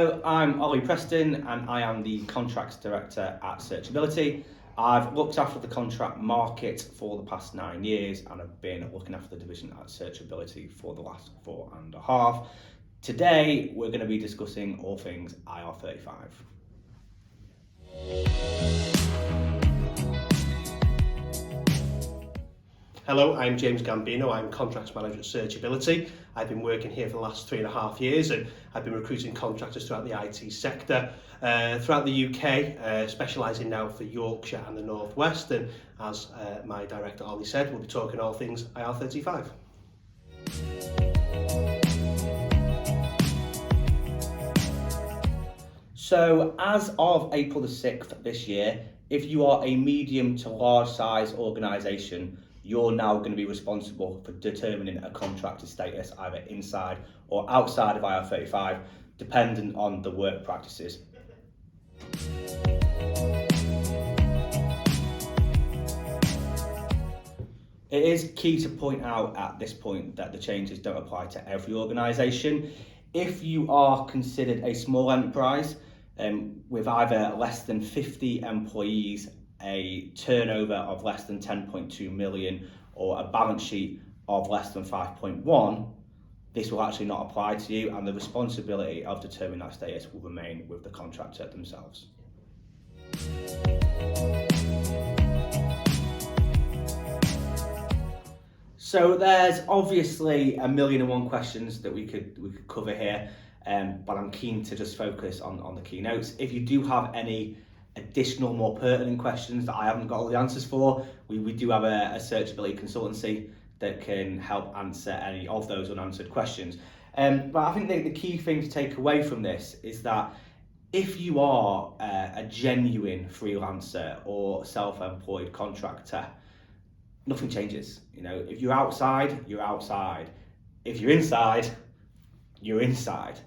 Hello, I'm Ollie Preston and I am the Contracts Director at Searchability. I've looked after the contract market for the past 9 years and I've been looking after the division at Searchability for the last 4.5. Today we're going to be discussing all things IR35. Hello, I'm James Gambino. I'm Contracts Manager at Searchability. I've been working here for the last 3.5 years and I've been recruiting contractors throughout the IT sector, throughout the UK, specialising now for Yorkshire and the North West. And as my director Ollie said, we'll be talking all things IR35. So as of April the 6th this year, if you are a medium to large size organisation, you're now going to be responsible for determining a contractor status either inside or outside of IR35, dependent on the work practices. It is key to point out at this point that the changes don't apply to every organisation. If you are considered a small enterprise with either less than 50 employees, a turnover of less than 10.2 million or a balance sheet of less than 5.1, this will actually not apply to you and the responsibility of determining that status will remain with the contractor themselves. So there's obviously a million and one questions that we could cover here, but I'm keen to just focus on the key notes. If you do have any additional, more pertinent questions that I haven't got all the answers for, we do have a searchability consultancy that can help answer any of those unanswered questions. But I think the key thing to take away from this is that if you are a genuine freelancer or self-employed contractor, nothing changes. You know, if you're outside, you're outside. If you're inside, you're inside.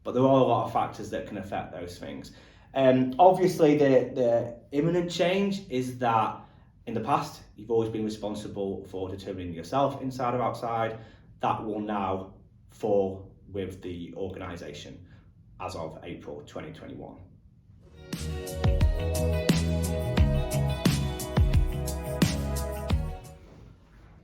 But there are a lot of factors that can affect those things. Obviously, the imminent change is that in the past, you've always been responsible for determining yourself inside or outside. That will now fall with the organisation as of April 2021.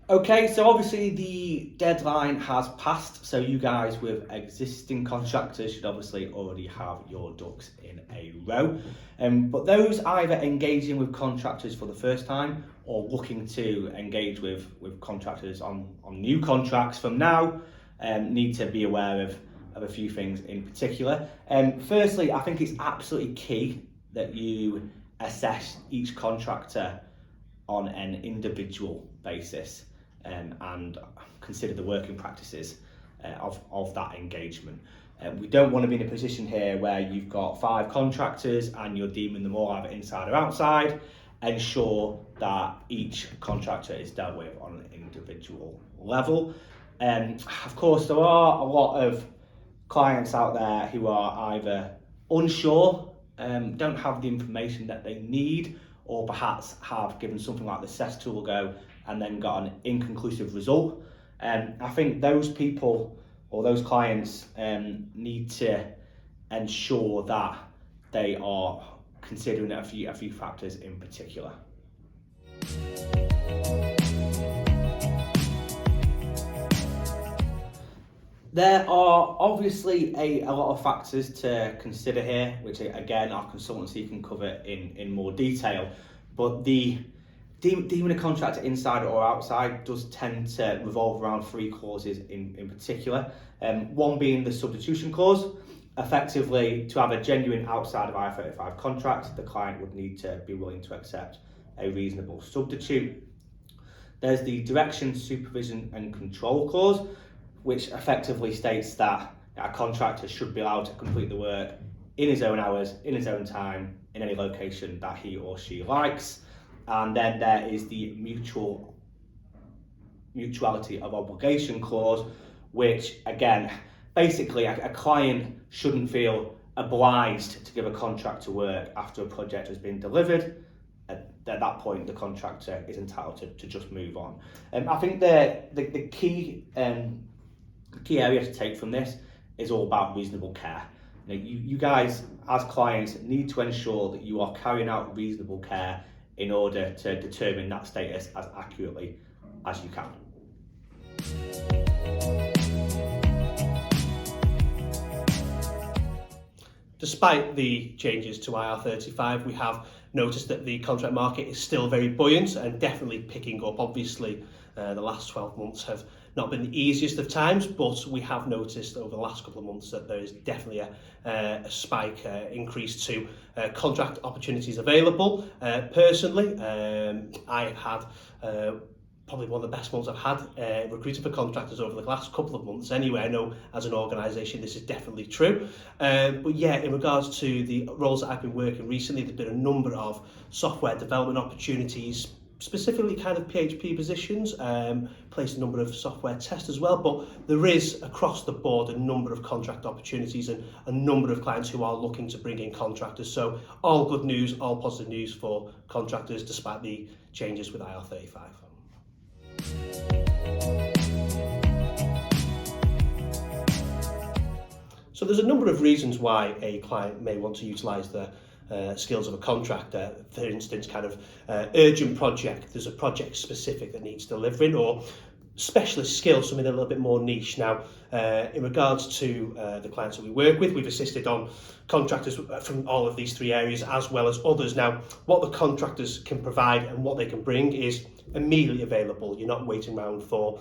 Okay, so obviously the deadline has passed, so you guys with existing contractors should obviously already have your ducks in a row. But those either engaging with contractors for the first time or looking to engage with contractors on new contracts from now need to be aware of a few things in particular. Firstly, I think it's absolutely key that you assess each contractor on an individual basis. And consider the working practices of that engagement. We don't want to be in a position here where you've got 5 contractors and you're deeming them all either inside or outside. Ensure that each contractor is dealt with on an individual level. Of course, there are a lot of clients out there who are either unsure, don't have the information that they need, or perhaps have given something like the CES tool a go and then got an inconclusive result. I think those people or those clients need to ensure that they are considering a few factors in particular. There are obviously a lot of factors to consider here, which again our consultancy can cover in more detail, but deeming a contractor inside or outside does tend to revolve around 3 clauses in particular. One being the substitution clause. Effectively, to have a genuine outside of IR35 contract, the client would need to be willing to accept a reasonable substitute. There's the direction, supervision and control clause, which effectively states that a contractor should be allowed to complete the work in his own hours, in his own time, in any location that he or she likes. And then there is the mutuality of obligation clause, which again, basically a client shouldn't feel obliged to give a contract to work after a project has been delivered. At that point, the contractor is entitled to just move on. I think the key area to take from this is all about reasonable care. You guys, as clients, need to ensure that you are carrying out reasonable care in order to determine that status as accurately as you can. Despite the changes to IR35, we have noticed that the contract market is still very buoyant and definitely picking up. Obviously, the last 12 months have not been the easiest of times, but we have noticed over the last couple of months that there is definitely a spike increase to contract opportunities available. Personally, I have had probably one of the best months I've had recruiting for contractors over the last couple of months anyway. I know as an organisation this is definitely true. But yeah, in regards to the roles that I've been working recently, there's been a number of software development opportunities, specifically kind of PHP positions, placed a number of software tests as well, but there is across the board a number of contract opportunities and a number of clients who are looking to bring in contractors. So all good news, all positive news for contractors despite the changes with IR35. So there's a number of reasons why a client may want to utilise the skills of a contractor. For instance, kind of urgent project, there's a project specific that needs delivering, or specialist skills, something a little bit more niche. Now, in regards to the clients that we work with, we've assisted on contractors from all of these three areas as well as others. Now, what the contractors can provide and what they can bring is immediately available. You're not waiting around for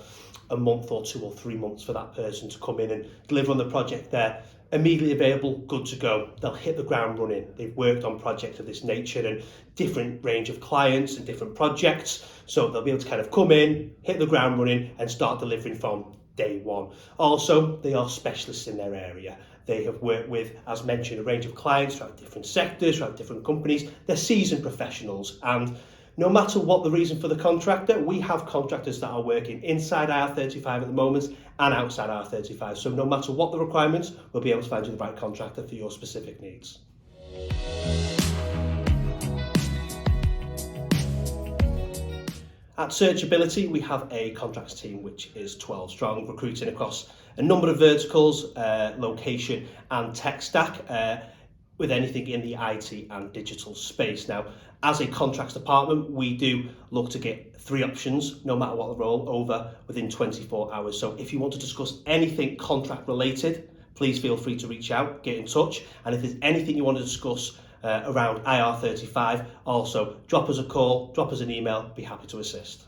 a month or 2 or 3 months for that person to come in and deliver on the project. They're immediately available, good to go. They'll hit the ground running. They've worked on projects of this nature and different range of clients and different projects, so they'll be able to kind of come in, hit the ground running and start delivering from day one. Also, they are specialists in their area. They have worked with, as mentioned, a range of clients throughout different sectors, throughout different companies. They're seasoned professionals, and no matter what the reason for the contractor, we have contractors that are working inside IR35 at the moment and outside IR35. So no matter what the requirements, we'll be able to find you the right contractor for your specific needs. At Searchability, we have a contracts team which is 12 strong, recruiting across a number of verticals, location and tech stack, with anything in the IT and digital space. Now, as a contracts department, we do look to get 3 options, no matter what the role, over within 24 hours. So if you want to discuss anything contract related, please feel free to reach out, get in touch. And if there's anything you want to discuss around IR35, also drop us a call, drop us an email, be happy to assist.